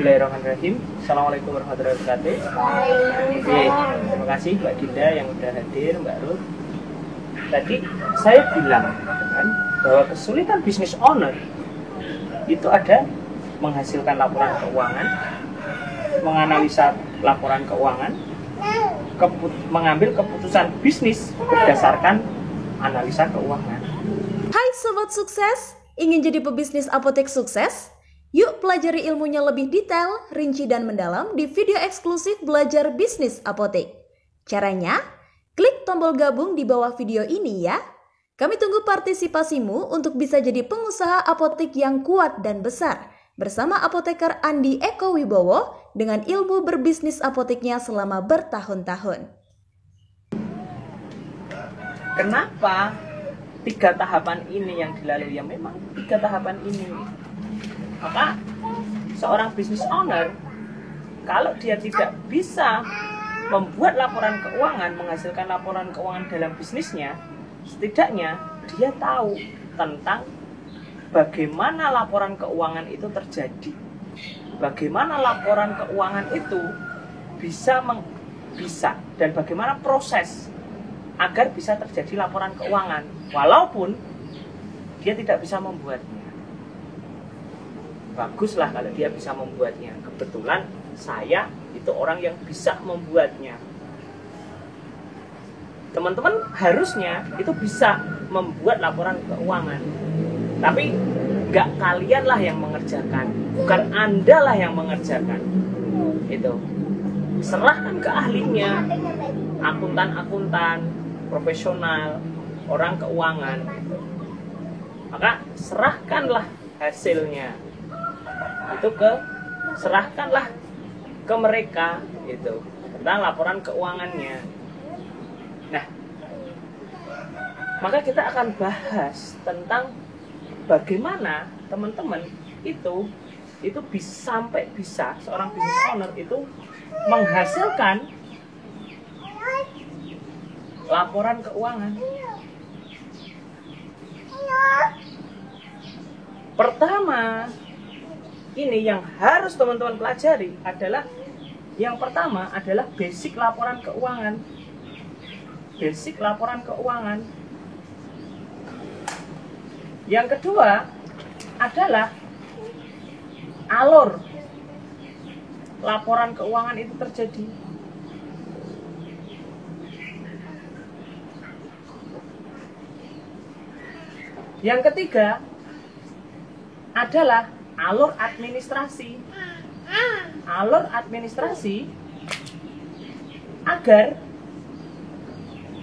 Bismillahirrahmanirrahim. Assalamualaikum warahmatullahi wabarakatuh. Oke, terima kasih Mbak Dinda yang udah hadir, Mbak Ruth. Tadi saya bilang kan, bahwa kesulitan business owner itu ada menghasilkan laporan keuangan, menganalisa laporan keuangan, mengambil keputusan bisnis berdasarkan analisa keuangan. Hai Sobat Sukses, ingin jadi pebisnis apotek sukses? Yuk pelajari ilmunya lebih detail, rinci dan mendalam di video eksklusif Belajar Bisnis Apotek. Caranya, klik tombol gabung di bawah video ini ya. Kami tunggu partisipasimu untuk bisa jadi pengusaha apotek yang kuat dan besar bersama apoteker Andi Eko Wibowo dengan ilmu berbisnis apoteknya selama bertahun-tahun. Kenapa 3 tahapan ini yang dilalui? Ya memang 3 tahapan ini. Maka seorang business owner, kalau dia tidak bisa membuat laporan keuangan, menghasilkan laporan keuangan dalam bisnisnya, setidaknya dia tahu tentang bagaimana laporan keuangan itu terjadi, bagaimana laporan keuangan itu bisa dan bagaimana proses agar bisa terjadi laporan keuangan, walaupun dia tidak bisa membuatnya. Baguslah kalau dia bisa membuatnya. Kebetulan saya itu orang yang bisa membuatnya. Teman-teman harusnya itu bisa membuat laporan keuangan, tapi nggak kalianlah yang mengerjakan, bukan Anda lah yang mengerjakan. Itu serahkan ke ahlinya, akuntan-akuntan profesional, orang keuangan. Maka serahkanlah hasilnya itu serahkanlah ke mereka itu tentang laporan keuangannya. Nah, maka kita akan bahas tentang bagaimana teman-teman itu sampai bisa seorang business owner itu menghasilkan laporan keuangan. Pertama, ini yang harus teman-teman pelajari adalah, yang pertama adalah basic laporan keuangan. Basic laporan keuangan. Yang kedua adalah alur laporan keuangan itu terjadi. Yang ketiga adalah alur administrasi. Alur administrasi agar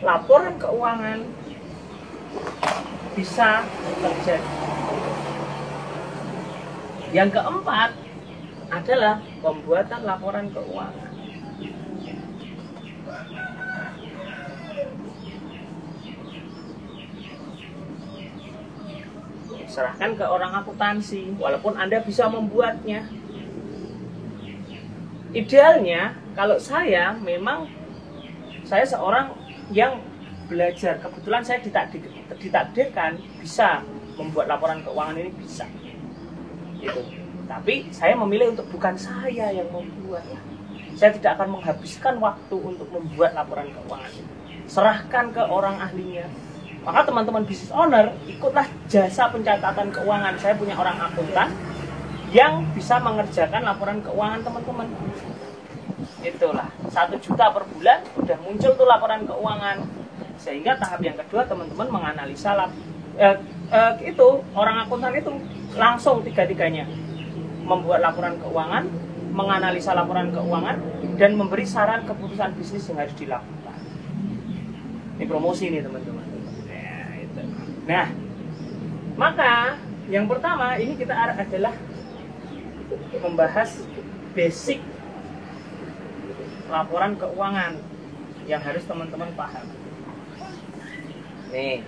laporan keuangan bisa terjadi. Yang keempat adalah pembuatan laporan keuangan. Serahkan ke orang akuntansi, walaupun Anda bisa membuatnya. Idealnya, kalau saya seorang yang belajar, kebetulan saya ditakdirkan bisa membuat laporan keuangan ini, bisa. Gitu. Tapi saya memilih untuk bukan saya yang membuat. Saya tidak akan menghabiskan waktu untuk membuat laporan keuangan ini. Serahkan ke orang ahlinya. Maka teman-teman business owner, ikutlah jasa pencatatan keuangan. Saya punya orang akuntan yang bisa mengerjakan laporan keuangan teman-teman. Itulah 1 juta per bulan udah muncul tuh laporan keuangan. Sehingga tahap yang kedua teman-teman menganalisa itu orang akuntan itu langsung 3-tiganya membuat laporan keuangan, menganalisa laporan keuangan, dan memberi saran keputusan bisnis yang harus dilakukan. Ini promosi nih teman-teman. Nah, maka yang pertama ini kita adalah membahas basic laporan keuangan yang harus teman-teman paham. Nih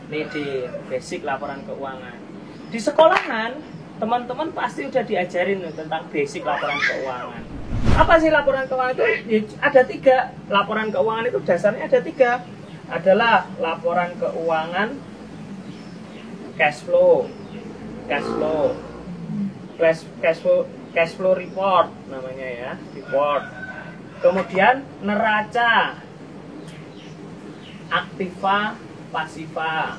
di basic laporan keuangan. Di sekolahan teman-teman pasti udah diajarin tentang basic laporan keuangan. Apa sih laporan keuangan itu? Ada 3. Laporan keuangan itu dasarnya ada 3. Adalah laporan keuangan cash flow, cash flow report namanya ya, report. Kemudian neraca, aktiva, pasiva.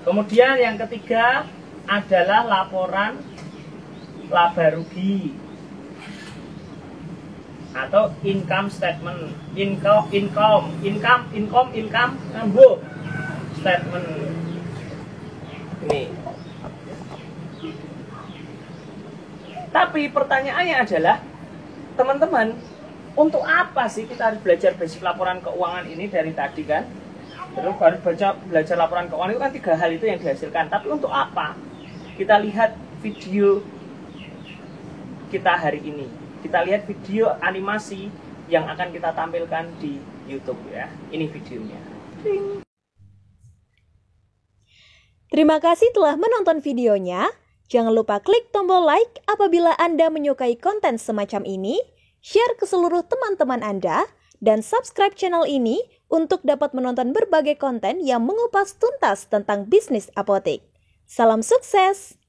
Kemudian yang ketiga adalah laporan laba rugi atau income statement, income statement. Ini. Tapi pertanyaannya adalah, teman-teman, untuk apa sih kita harus belajar basic laporan keuangan ini dari tadi kan? Terus baru belajar laporan keuangan itu kan 3 hal itu yang dihasilkan. Tapi untuk apa? Kita lihat video kita hari ini. Kita lihat video animasi yang akan kita tampilkan di YouTube ya. Ini videonya. Terima kasih telah menonton videonya. Jangan lupa klik tombol like apabila Anda menyukai konten semacam ini, share ke seluruh teman-teman Anda, dan subscribe channel ini untuk dapat menonton berbagai konten yang mengupas tuntas tentang bisnis apotek. Salam sukses!